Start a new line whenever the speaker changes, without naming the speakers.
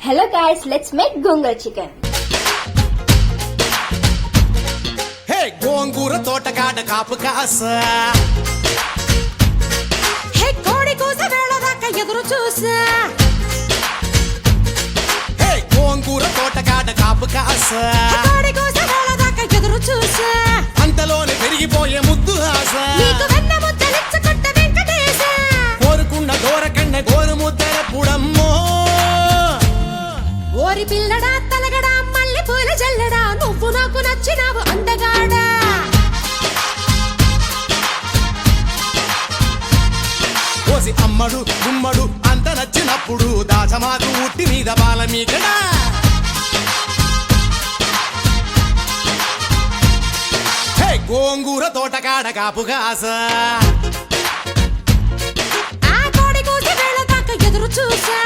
Hello guys, let's make gongura chicken.
Hey, gongura తోటకాడ Kapu కాస.
Hey, కోడి కూస వేళ దాకా ఎదురు చూసా.
Hey, gongura తోటకాడ కాపు కాస.
కోడి కూస వేళ దాకా ఎదురు చూసా.
అంతలోనే పెరిగిపోయే ముద్దు ఆశ.
నీకు వెన్న ముద్దలిచ్చుకుంట వెంకటేశ.
కోరుకున్న దూరకన్న గోరు ముద్దల పుడమ్మో.
ఓరి పిల్లడా తలగడా మల్లె పూల జల్లడా నువ్వు నాకు నచ్చినావు అందగాడా.
కోసి అమ్మడు గుమ్మడు అంత నచ్చినప్పుడు దాచమాకు ఉట్టి మీద బాల మీకడా. హే గోంగూర తోటకాడ కాపు కాస.
ఆ కోడి కూస వేళ దాకా ఎదురు చూసా.